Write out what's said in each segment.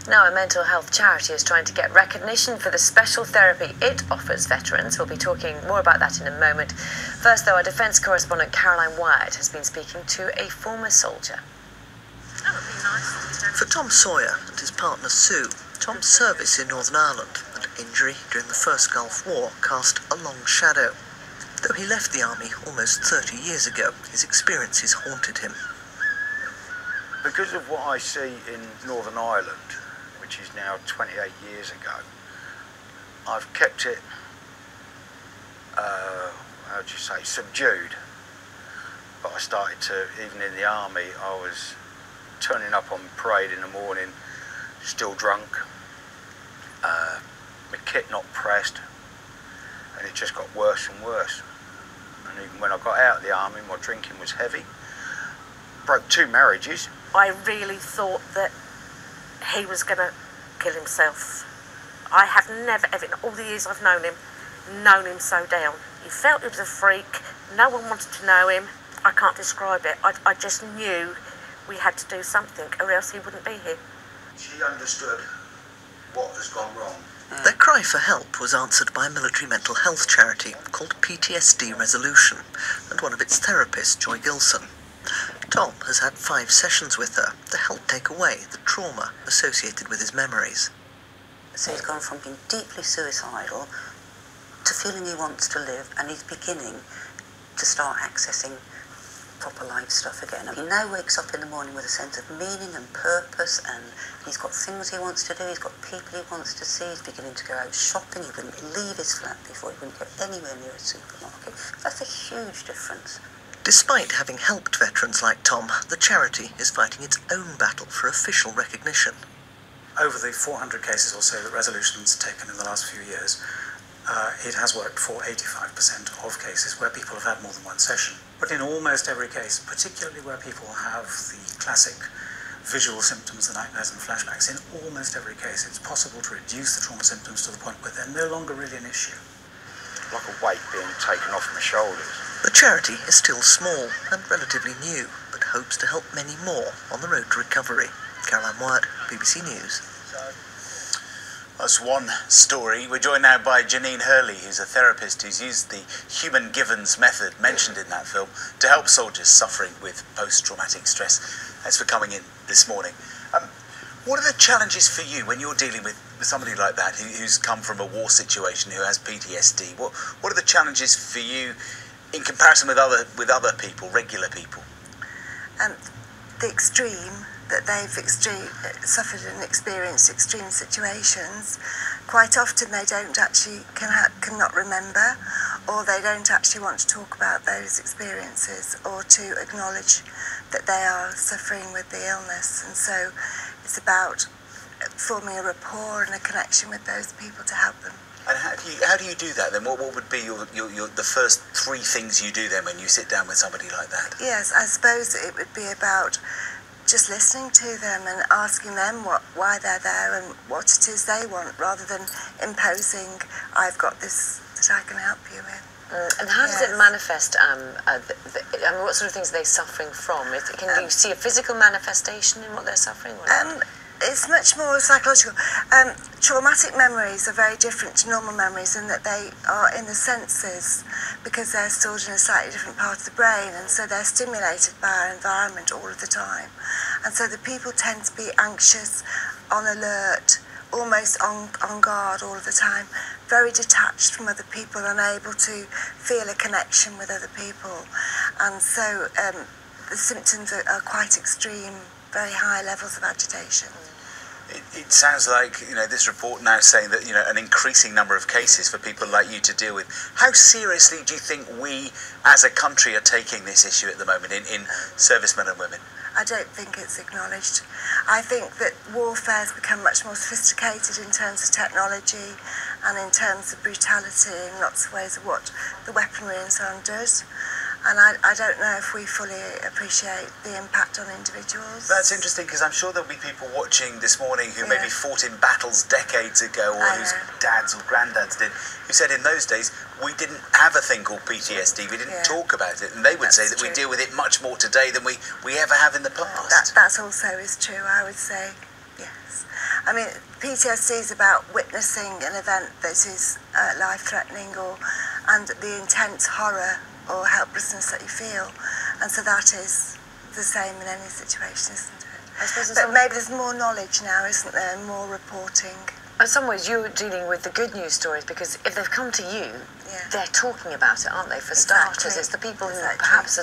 Now, a mental health charity is trying to get recognition for the special therapy it offers veterans. We'll be talking more about that in a moment. First, though, our defence correspondent Caroline Wyatt has been speaking to a former soldier. For Tom Sawyer and his partner Sue, Tom's service in Northern Ireland and injury during the First Gulf War cast a long shadow. Though he left the army almost 30 years ago, his experiences haunted him. Because of what I see in Northern Ireland, which is now 28 years ago, I've kept it, subdued. But I started to, even in the army, I was turning up on parade in the morning, still drunk, my kit not pressed, and it just got worse and worse. And even when I got out of the army, my drinking was heavy. Broke 2 marriages. I really thought that he was going to kill himself. I have never, ever, in all the years I've known him so down. He felt he was a freak. No one wanted to know him. I can't describe it. I just knew we had to do something, or else he wouldn't be here. She understood what has gone wrong. Their cry for help was answered by a military mental health charity called PTSD Resolution and one of its therapists, Joy Gilson. Tom has had 5 sessions with her to help take away the trauma associated with his memories. So he's gone from being deeply suicidal to feeling he wants to live, and he's beginning to start accessing proper life stuff again. He now wakes up in the morning with a sense of meaning and purpose, and he's got things he wants to do, he's got people he wants to see, he's beginning to go out shopping. He wouldn't leave his flat before, he wouldn't go anywhere near a supermarket. That's a huge difference. Despite having helped veterans like Tom, the charity is fighting its own battle for official recognition. Over the 400 cases or so that Resolution's taken in the last few years, it has worked for 85% of cases where people have had more than 1 session. But in almost every case, particularly where people have the classic visual symptoms, the nightmares and flashbacks, in almost every case it's possible to reduce the trauma symptoms to the point where they're no longer really an issue. Like a weight being taken off my shoulders. The charity is still small and relatively new, but hopes to help many more on the road to recovery. Caroline Wyatt, BBC News. That's one story. We're joined now by Janine Hurley, who's a therapist who's used the human givens method mentioned in that film to help soldiers suffering with post-traumatic stress. Thanks for coming in this morning. What are the challenges for you when you're dealing with somebody like that who's come from a war situation, who has PTSD? What are the challenges for you in comparison with other people, regular people? The extreme that they've suffered and experienced extreme situations, quite often they don't actually cannot remember, or they don't actually want to talk about those experiences or to acknowledge that they are suffering with the illness. And so it's about forming a rapport and a connection with those people to help them. And how do you do that then? What would be the first 3 things you do then when you sit down with somebody like that? Yes, I suppose it would be about just listening to them and asking them why they're there and what it is they want, rather than imposing, I've got this that I can help you with. And how does it manifest? What sort of things are they suffering from? Can you see a physical manifestation in what they're suffering? It's much more psychological. Traumatic memories are very different to normal memories in that they are in the senses, because they're stored in a slightly different part of the brain, and so they're stimulated by our environment all of the time. And so the people tend to be anxious, on alert, almost on guard all of the time, very detached from other people, unable to feel a connection with other people. And so the symptoms are quite extreme, very high levels of agitation. It sounds like, this report now saying that, an increasing number of cases for people like you to deal with. How seriously do you think we as a country are taking this issue at the moment in servicemen and women? I don't think it's acknowledged. I think that warfare has become much more sophisticated in terms of technology and in terms of brutality in lots of ways of what the weaponry and so on does. And I don't know if we fully appreciate the impact on individuals. That's interesting, because I'm sure there'll be people watching this morning who maybe fought in battles decades ago, or whose dads or granddads did, who said in those days, we didn't have a thing called PTSD, we didn't talk about it, and they would say that we deal with it much more today than we ever have in the past. That's also is true, I would say, yes. I mean, PTSD is about witnessing an event that is life-threatening and the intense horror or helplessness that you feel. And so that is the same in any situation, isn't it? I suppose but maybe there's more knowledge now, isn't there? More reporting. In some ways, you're dealing with the good news stories because if they've come to you, they're talking about it, aren't they? For starters, it's the people who perhaps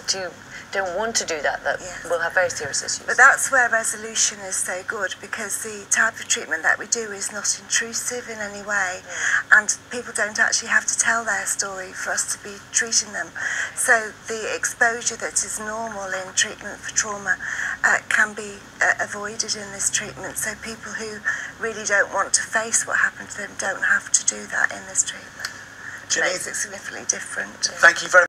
don't want to do that will have very serious issues. But that's where resolution is so good, because the type of treatment that we do is not intrusive in any way, and people don't actually have to tell their story for us to be treating them. So the exposure that is normal in treatment for trauma can be avoided in this treatment. So people who really don't want to face what happened to them don't have to do that in this treatment. Janine, makes it significantly different. thank you very much.